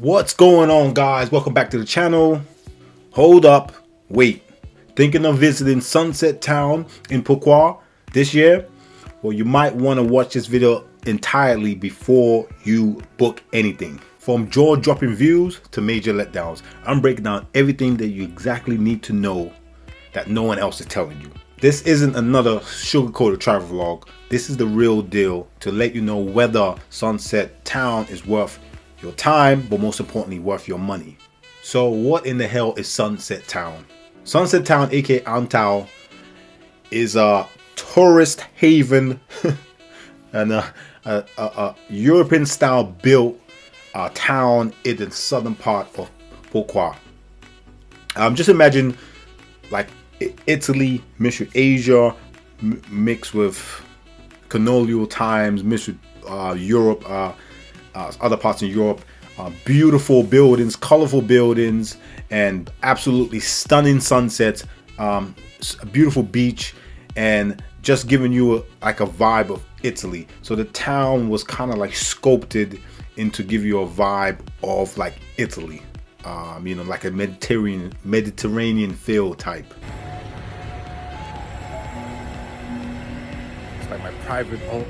What's going on, guys? Welcome back to the channel. Hold up, wait. Thinking of visiting Sunset Town in Phu Quoc this year? Well, you might want to watch this video entirely before you book anything. From jaw-dropping views to major letdowns, I'm breaking down everything that you exactly need to know that no one else is telling you. This isn't another sugar-coated travel vlog. This is the real deal to let you know whether Sunset Town is worth your time, but most importantly worth your money. So what in the hell is Sunset Town? Sunset Town, aka An Thao, is a tourist haven and a European style built town in the southern part of Phu Quoc. Just imagine like Italy mixed with Asia, mixed with colonial times, mixed with Europe, other parts of Europe. Beautiful buildings, colorful buildings, and absolutely stunning sunsets. A beautiful beach, and just giving you like a vibe of Italy. So the town was kind of like sculpted into give you a vibe of like Italy. You know, like a Mediterranean feel type. It's like my private home.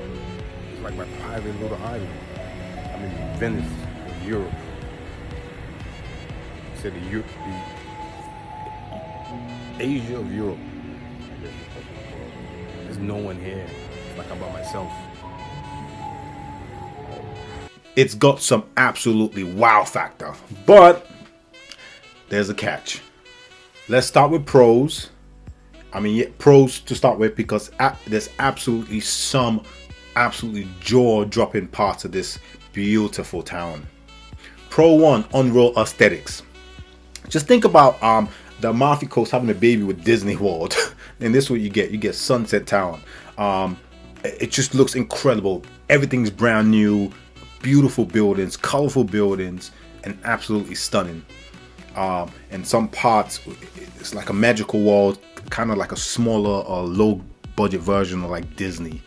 It's like my private little island. I'm in Venice, in Europe. I said the Asia of Europe. There's no one here. It's like I'm by myself. It's got some absolutely wow factor, but there's a catch. Let's start with pros. Pros to start with, because there's absolutely some jaw-dropping parts of this beautiful town. Pro 1, unreal aesthetics. Just think about the Amalfi Coast having a baby with Disney World, and this is what you get. You get Sunset Town. It just looks incredible. Everything's brand new, beautiful buildings, colorful buildings, and absolutely stunning. And some parts, it's like a magical world, kind of like a smaller or low budget version of like Disney.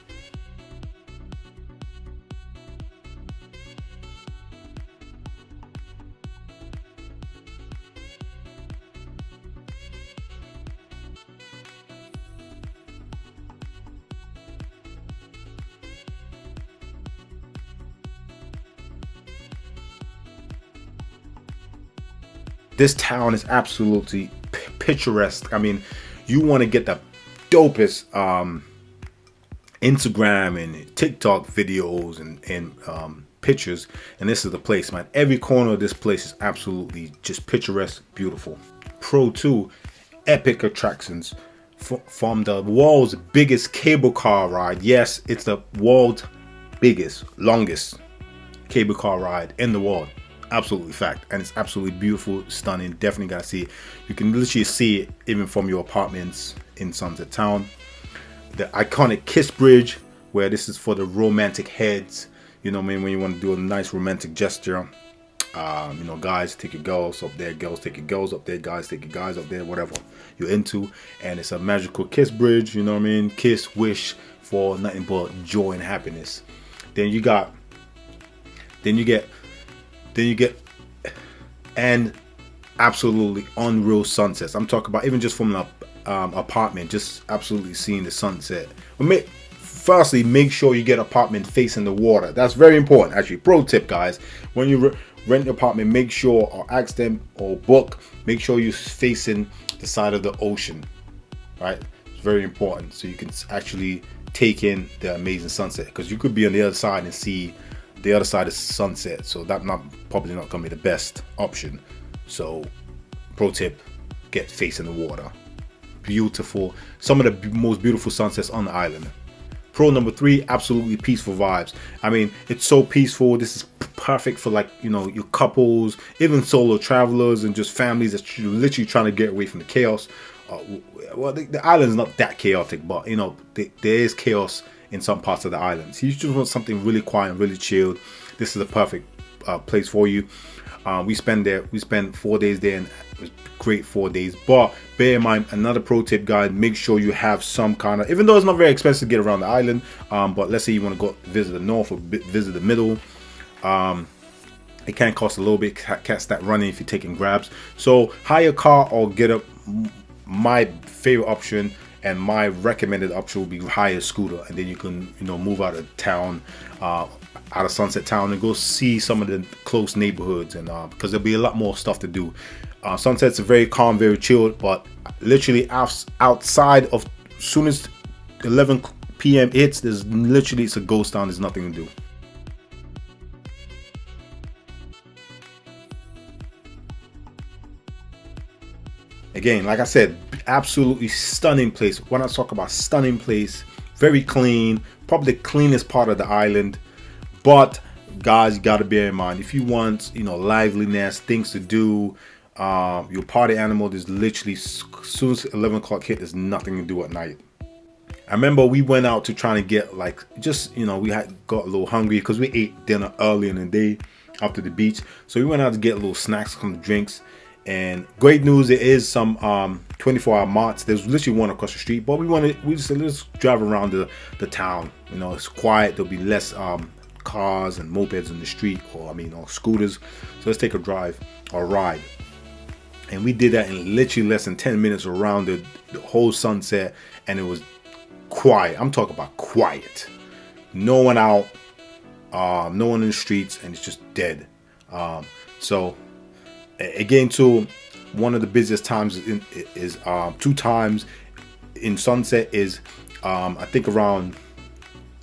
This town is absolutely picturesque. I mean, you want to get the dopest Instagram and TikTok videos and pictures, and this is the place, man. Every corner of this place is absolutely just picturesque, beautiful. Pro 2, epic attractions. From the world's biggest cable car ride. Yes, it's the world's biggest, longest cable car ride in the world. Absolutely fact, and it's absolutely beautiful, stunning. Definitely gotta see it. You can literally see it even from your apartments in Sunset Town. The iconic Kiss Bridge, where this is for the romantic heads, you know what I mean, when you want to do a nice romantic gesture. You know, guys take your girls up there, girls take your girls up there, guys take your guys up there, whatever you're into. And it's a magical kiss bridge, you know what I mean, kiss, wish for nothing but joy and happiness. Then you get and absolutely unreal sunsets. I'm talking about even just from an apartment, just absolutely seeing the sunset. But firstly, make sure you get an apartment facing the water. That's very important, actually. Pro tip, guys: when you rent your apartment, make sure, or ask them or book, make sure you're facing the side of the ocean. Right? It's very important, so you can actually take in the amazing sunset. Because you could be on the other side and see the other side is sunset, so that's probably not gonna be the best option. So pro tip, get facing the water. Beautiful, some of the most beautiful sunsets on the island. Pro number 3, absolutely peaceful vibes. I mean, it's so peaceful. This is perfect for, like, you know, your couples, even solo travelers, and just families that's literally trying to get away from the chaos. Well, the island's not that chaotic, but you know, there is chaos in some parts of the island. So you just want something really quiet and really chilled. This is a perfect place for you. We spent 4 days there, and it was great 4 days. But bear in mind, another pro tip, guys, make sure you have some kind of, even though it's not very expensive to get around the island, but let's say you want to go visit the north or visit the middle, It can cost a little bit. Catch that running if you're taking grabs. So hire a car or get a. My favorite option and my recommended option will be hire a scooter, and then you can move out of town, out of Sunset Town, and go see some of the close neighborhoods, and because there'll be a lot more stuff to do. Sunset's very calm, very chilled, but literally outside of soon as 11 p.m. hits, it's a ghost town. There's nothing to do. Again, like I said, absolutely stunning place. When I talk about stunning place, very clean, probably the cleanest part of the island. But guys, you got to bear in mind, if you want, liveliness, things to do, your party animal, there's literally, as soon as 11 o'clock hit, there's nothing to do at night. I remember we went out to try to get we had got a little hungry because we ate dinner early in the day after the beach. So we went out to get a little snacks, some drinks. And great news, there is some 24-hour marts. There's literally one across the street, but we just said, let's drive around the town. It's quiet. There'll be less cars and mopeds in the street, or scooters. So let's take a drive or ride. And we did that in literally less than 10 minutes around the whole Sunset, and it was quiet. I'm talking about quiet. No one out, no one in the streets, and it's just dead. So again, too, one of the busiest times is 2 times in Sunset is I think around,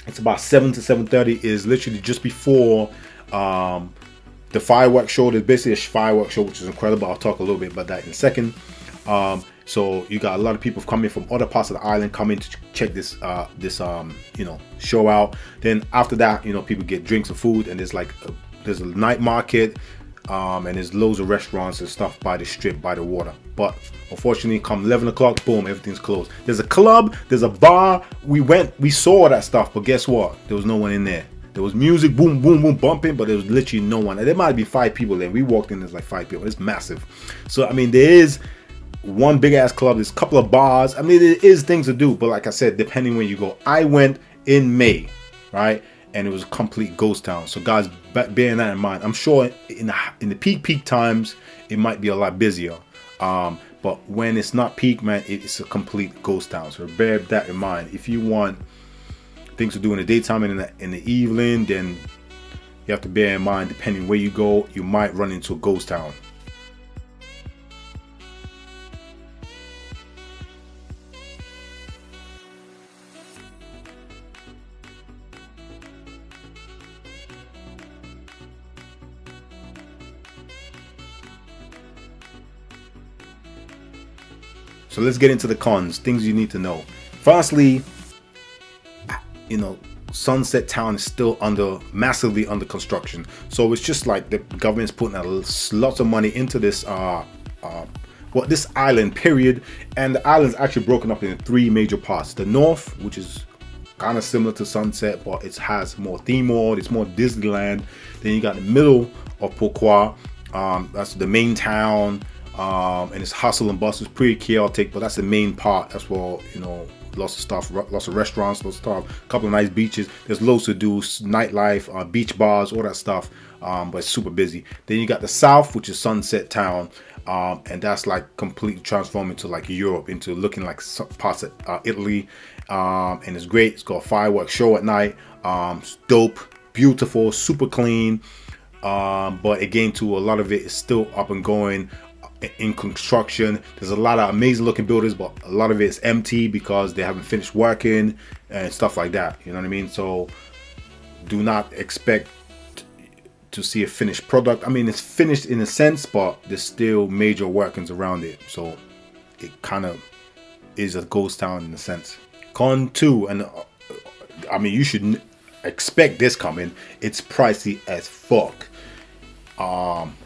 it's about 7 to 7:30, is literally just before the fireworks show. There's basically a fireworks show, which is incredible. I'll talk a little bit about that in a second. So you got a lot of people coming from other parts of the island coming to check this show out. Then after that, people get drinks and food, and there's a night market. And there's loads of restaurants and stuff by the strip, by the water. But unfortunately, come 11 o'clock, boom, everything's closed. There's a club, there's a bar. We saw that stuff, but guess what? There was no one in there. There was music, boom, boom, boom, bumping, but there was literally no one. And there might be 5 people there. We walked in, there's like 5 people. It's massive. So, there is one big ass club. There's a couple of bars. There is things to do. But like I said, depending when you go. I went in May, right? And it was a complete ghost town. So guys, bearing that in mind, I'm sure in the peak times, it might be a lot busier. But when it's not peak, man, it's a complete ghost town. So bear that in mind. If you want things to do in the daytime and in the evening, then you have to bear in mind, depending where you go, you might run into a ghost town. So let's get into the cons, things you need to know. Firstly, Sunset Town is still massively under construction. So it's just like the government's putting lots of money into this this island, period. And the island's actually broken up into 3 major parts. The north, which is kind of similar to Sunset, but it has more theme mode, it's more Disneyland. Then you got the middle of Phu Quoc, that's the main town. And it's hustle and bustle. It's pretty chaotic, but that's the main part. That's where lots of stuff, lots of restaurants, lots of stuff, a couple of nice beaches. There's loads to do, nightlife, beach bars, all that stuff. But it's super busy. Then you got the south, which is Sunset Town, and that's like completely transformed into like Europe, into looking like parts of Italy. And it's great. It's got a fireworks show at night. It's dope, beautiful, super clean. But again, too, a lot of it is still up and going. In construction. There's a lot of amazing looking buildings, but a lot of it's empty because they haven't finished working and stuff like that. You know what I mean? So do not expect to see a finished product. It's finished in a sense, but there's still major workings around it. So it kind of is a ghost town in a sense. Con 2, and you should expect this coming. It's pricey as fuck.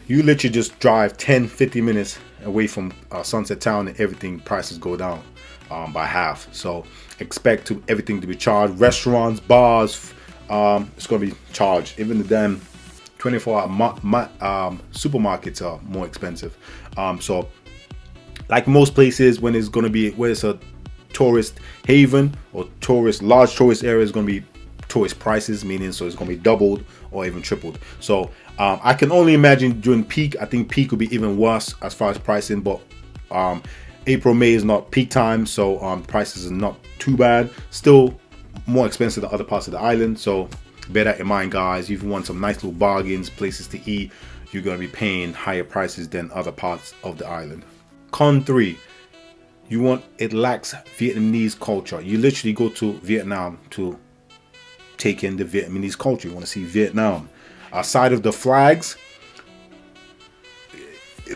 You literally just drive 10-15 minutes away from Sunset Town, and everything prices go down by half. So expect everything to be charged. Restaurants, bars, it's gonna be charged. Even the damn 24-hour supermarkets are more expensive. So like most places, when it's a tourist haven or large tourist area, is gonna be tourist prices, meaning so it's gonna be doubled or even tripled. So I can only imagine during peak. I think peak would be even worse as far as pricing, but April, May is not peak time, so prices are not too bad. Still more expensive than other parts of the island, so bear that in mind, guys. If you want some nice little bargains, places to eat, you're going to be paying higher prices than other parts of the island. Con 3, it lacks Vietnamese culture. You literally go to Vietnam to take in the Vietnamese culture. You want to see Vietnam. Aside of the flags,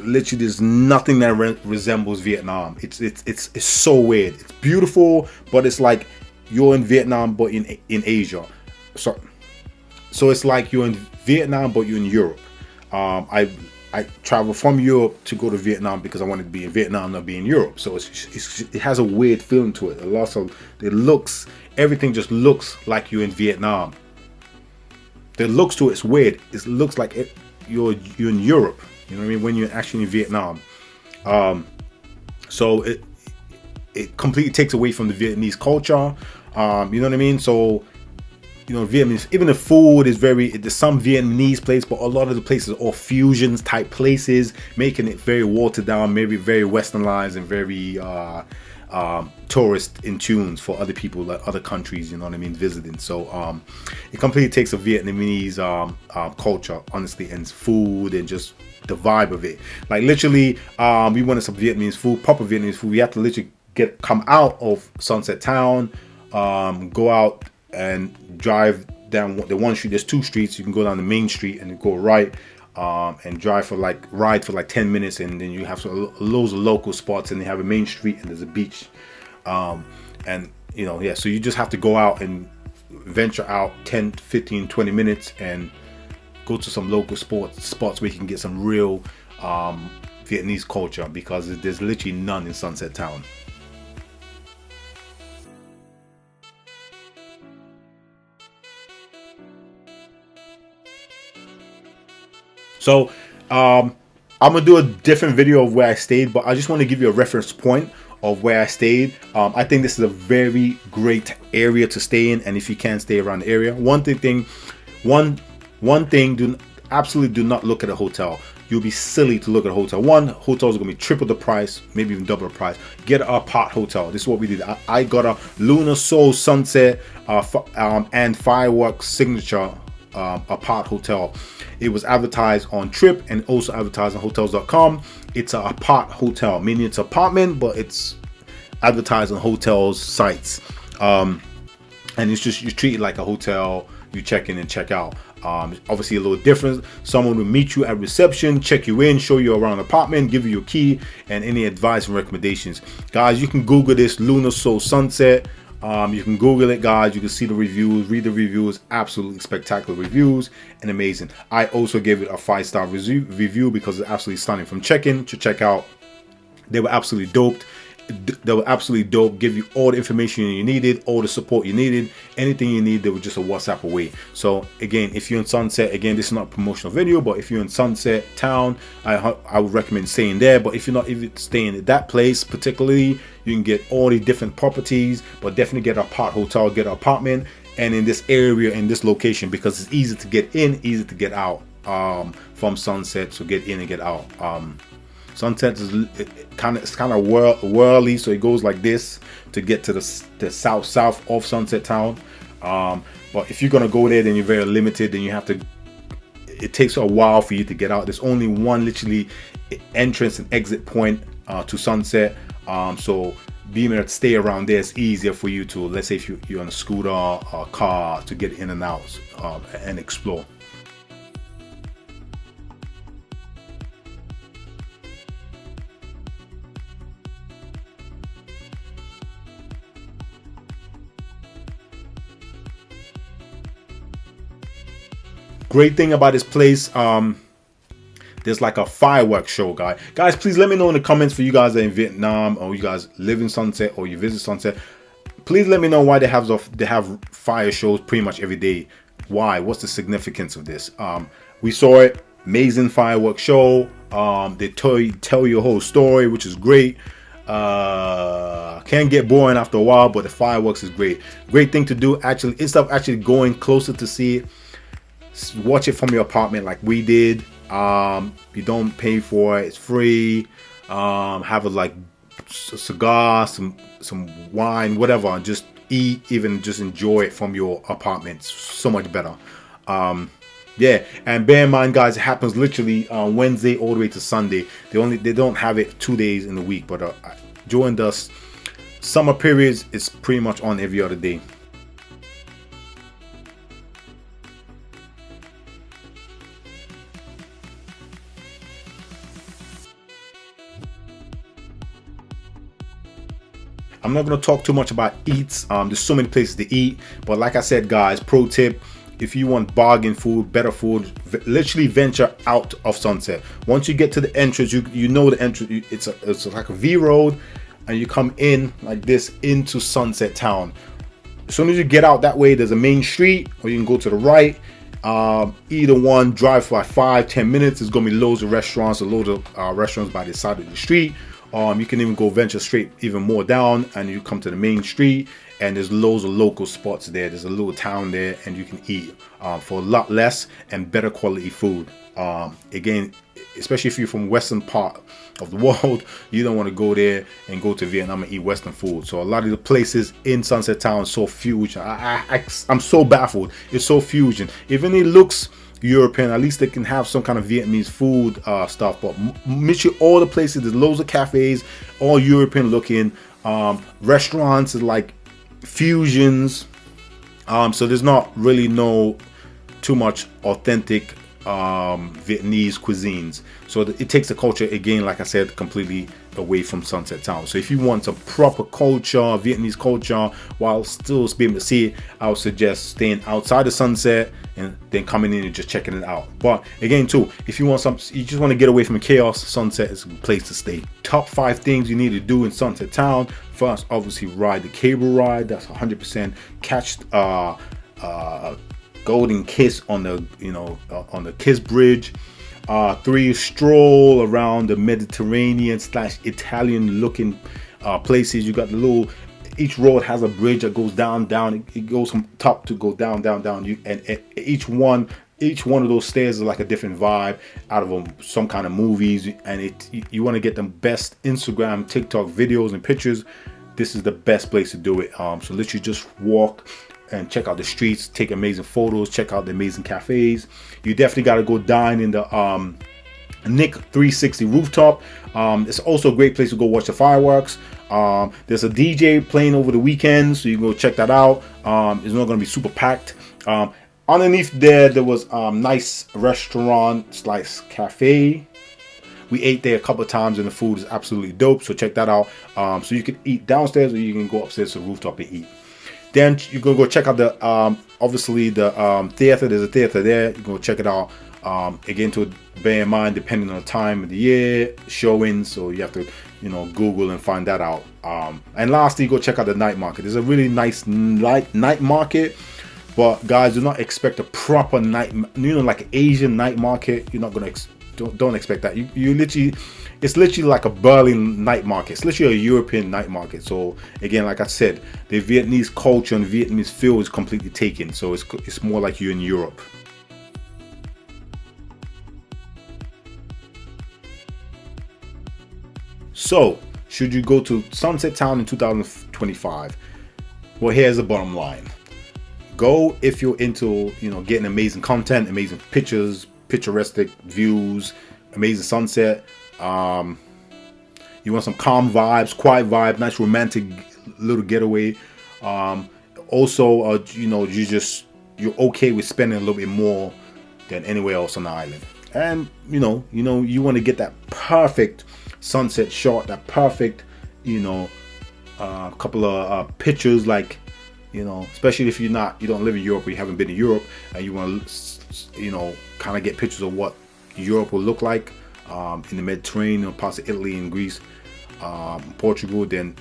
literally there's nothing that resembles Vietnam. It's so weird. It's beautiful, but it's like you're in Vietnam but in Asia. So it's like you're in Vietnam but you're in Europe. I traveled from Europe to go to Vietnam because I wanted to be in Vietnam, not be in Europe. So it has a weird feeling to it. A lot of everything just looks like you're in Vietnam. The looks to it's weird. It looks like you're in Europe. You know what I mean? When you're actually in Vietnam. So it completely takes away from the Vietnamese culture. You know what I mean? So, you know, Vietnamese, even the food is there's some Vietnamese place, but a lot of the places are all fusions type places, making it very watered down, maybe very westernized and very tourist in tunes for other people, like other countries, you know what I mean, visiting. So it completely takes a Vietnamese culture, honestly, and food and just the vibe of it. Like literally, we wanted some Vietnamese food, proper Vietnamese food. We have to literally come out of Sunset Town, go out and drive down the one street. There's two streets. You can go down the main street and go right, and ride for like 10 minutes, and then you have loads of local spots, and they have a main street and there's a beach, and you know, yeah, so you just have to go out and venture out 10, 15, 20 minutes and go to some local spots where you can get some real Vietnamese culture, because there's literally none in Sunset Town. So I'm gonna do a different video of where I stayed, but I just want to give you a reference point of where I stayed. I think this is a very great area to stay in, and if you can stay around the area. One thing, absolutely do not look at a hotel. You'll be silly to look at a hotel. Hotels are gonna be triple the price, maybe even double the price. Get a part hotel. This is what we did. I got a Lunar Soul Sunset and Fireworks Signature apart hotel. It was advertised on Trip and also advertised on hotels.com. It's a apart hotel, meaning it's apartment, but it's advertised on hotels sites, and it's just, you treat it like a hotel. You check in and check out. Obviously a little different. Someone will meet you at reception, check you in, show you around the apartment, give you your key and any advice and recommendations. Guys, you can Google this, Lunar Soul Sunset. You can Google it, guys. You can see the reviews, read the reviews. Absolutely spectacular reviews and amazing. I also gave it a 5-star review because it's absolutely stunning. From check-in to check-out, they were absolutely dope. Give you all the information you needed, all the support you needed, anything you need. They were just a WhatsApp away. So again, if you're in Sunset, again, this is not a promotional video, but if you're in Sunset Town, I would recommend staying there. But if you're not even staying at that place particularly, you can get all the different properties, but definitely get a part hotel, get an apartment, and in this area, in this location, because it's easy to get in, easy to get out from Sunset. So get in and get out. Sunset is kind of whirly, so it goes like this to get to the south of Sunset Town. But if you're gonna go there, then you're very limited. Then you have to. It takes a while for you to get out. There's only one literally entrance and exit point to Sunset. So being able to stay around there is easier for you to, let's say if you're on a scooter or a car, to get in and out and explore. Great thing about this place, there's like a fireworks show, guys. Please let me know in the comments, for you guys that are in Vietnam, or you guys live in Sunset, or you visit Sunset. Please let me know why they have fire shows pretty much every day. Why? What's the significance of this? We saw it, amazing fireworks show. They tell you a whole story, which is great. Can get boring after a while, but the fireworks is great. Great thing to do. Actually, instead of actually going closer to see it, Watch it from your apartment like we did. You don't pay for it, it's free. Have a like a cigar, some wine, whatever, and just eat, even just enjoy it from your apartment. It's so much better. Yeah, and bear in mind, guys, it happens literally Wednesday all the way to Sunday. They don't have it 2 days in the week, but during the summer periods, it's pretty much on every other day. I'm not going to talk too much about eats. There's so many places to eat, but like I said, guys, pro tip: if you want bargain food, better food, literally venture out of Sunset. Once you get to the entrance, you know the entrance. It's like a V road, and you come in like this into Sunset Town. As soon as you get out that way, there's a main street, or you can go to the right. Either one, drive for like 5-10 minutes. There's gonna be loads of restaurants, restaurants by the side of the street. You can even go venture straight even more down, and you come to the main street, and there's loads of local spots there. There's a little town there, and you can eat for a lot less and better quality food. Again, especially if you're from western part of the world, you don't want to go there and go to Vietnam and eat western food. So a lot of the places in Sunset Town is so fusion. I'm so baffled. It's so fusion. Even it looks European, at least they can have some kind of Vietnamese food stuff, but literally all the places, there's loads of cafes, all European looking. Restaurants is like fusions, so there's not really too much authentic Vietnamese cuisines. So it takes the culture, again, like I said, completely away from Sunset Town. So if you want some proper culture, Vietnamese culture, while still being able to see it, I would suggest staying outside the Sunset and then coming in and just checking it out. But again, too, if you want you just want to get away from the chaos, Sunset is a place to stay. Top 5 things you need to do in Sunset Town. First, obviously, ride the cable ride. That's 100%. Catch Golden Kiss on the on the Kiss Bridge. 3, stroll around the Mediterranean / Italian looking places. You got the little, each road has a bridge that goes down. It goes from top to go down. And each one of those stairs is like a different vibe out of some kind of movies. And you want to get the best Instagram, TikTok videos and pictures. This is the best place to do it. So literally just walk and check out the streets, take amazing photos, check out the amazing cafes. You definitely got to go dine in the Nick 360 rooftop. It's also a great place to go watch the fireworks. There's a DJ playing over the weekend, so you can go check that out. It's not going to be super packed. Underneath there was nice restaurant / cafe. We ate there a couple of times, and the food is absolutely dope, so check that out. So you can eat downstairs, or you can go upstairs to the rooftop and eat. Then you can go check out the obviously the theater. There's a theater there. You can go check it out. Again, to bear in mind, depending on the time of the year, showing, so you have to Google and find that out. And lastly, go check out the night market. There's a really nice night market, but guys, do not expect a proper night, like an Asian night market. You're not gonna don't expect that. You literally, it's literally like a Berlin night market. It's literally a European night market. So again, like I said, the Vietnamese culture and Vietnamese feel is completely taken. So it's more like you're in Europe. So should you go to Sunset Town in 2025? Well, here's the bottom line. Go if you're into getting amazing content, amazing pictures, picturesque views, amazing sunset. You want some calm vibes, quiet vibe, nice romantic little getaway. Also, you're okay with spending a little bit more than anywhere else on the island. And you want to get that perfect sunset shot, that perfect couple of pictures, like especially if you don't live in Europe or you haven't been in Europe, and you want to kind of get pictures of what Europe will look like in the Mediterranean, parts of Italy and Greece, Portugal. Then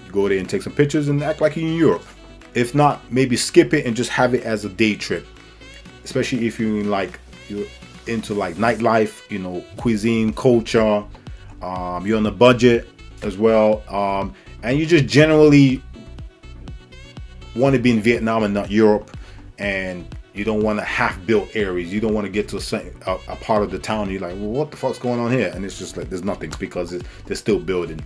you go there and take some pictures and act like you're in Europe. If not, maybe skip it and just have it as a day trip, especially if you're into like nightlife, cuisine, culture. You're on a budget as well, and you just generally want to be in Vietnam and not Europe, and You don't want to half-built areas. You don't want to get to a part of the town and you're like, well, what the fuck's going on here? And it's just like there's nothing because they're still building.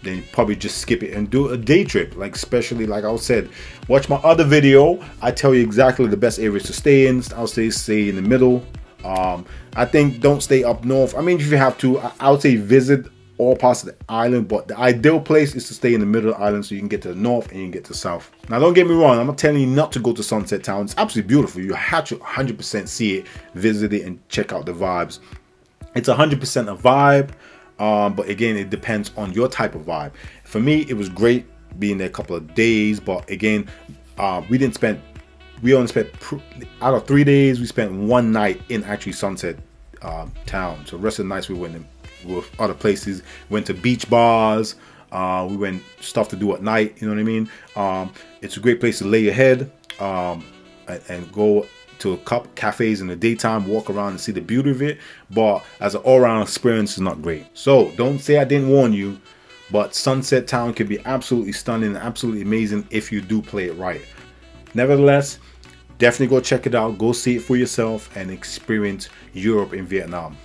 Then you probably just skip it and do a day trip. Like, especially like I said, watch my other video. I tell you exactly the best areas to stay in. I'll stay in the middle. I think don't stay up north. I mean, if you have to, I would say visit all parts of the island, but the ideal place is to stay in the middle of the island so you can get to the north and you can get to the south. Now, don't get me wrong, I'm not telling you not to go to Sunset Town. It's absolutely beautiful. You have to 100% see it, visit it, and check out the vibes. It's 100% a vibe, but again, it depends on your type of vibe. For me, it was great being there a couple of days, but again, we only spent, out of 3 days, we spent 1 night in actually Sunset Town. So the rest of the nights we went in with other places, went to beach bars, we went stuff to do at night, you know what I mean? It's a great place to lay your head and go to a couple cafes in the daytime, walk around and see the beauty of it, but as an all-around experience, it's not great. So don't say I didn't warn you, but Sunset Town can be absolutely stunning and absolutely amazing if you do play it right. Nevertheless, definitely go check it out, go see it for yourself and experience Europe in Vietnam,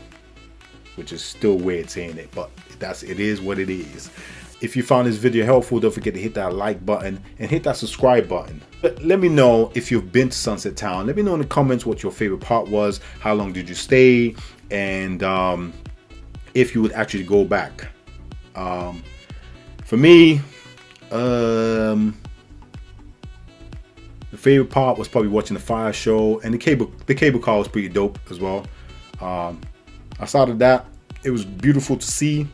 which is still weird saying it, but it is what it is. If you found this video helpful, don't forget to hit that like button and hit that subscribe button. But let me know if you've been to Sunset Town. Let me know in the comments what your favorite part was, how long did you stay, and if you would actually go back. For me, the favorite part was probably watching the fire show, and the cable car was pretty dope as well. Outside of that, it was beautiful to see,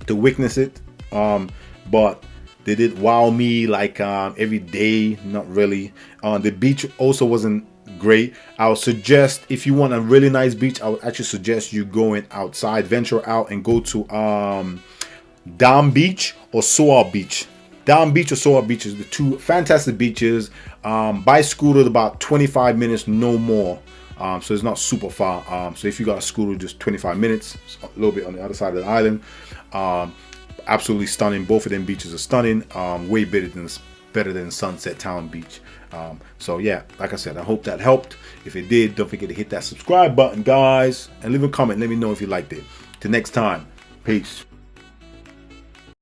to witness it, but they did wow me like every day, not really. The beach also wasn't great. I would suggest, if you want a really nice beach, I would actually suggest you going outside, venture out and go to Thom Beach or Phu Beach. Thom Beach or Phu Beach is the two fantastic beaches. By scooter, about 25 minutes, no more. So it's not super far. So if you got a scooter, just 25 minutes, a little bit on the other side of the island. Absolutely stunning. Both of them beaches are stunning. Way better than Sunset Town Beach. So yeah, like I said, I hope that helped. If it did, don't forget to hit that subscribe button, guys, and leave a comment. Let me know if you liked it. Till next time, peace.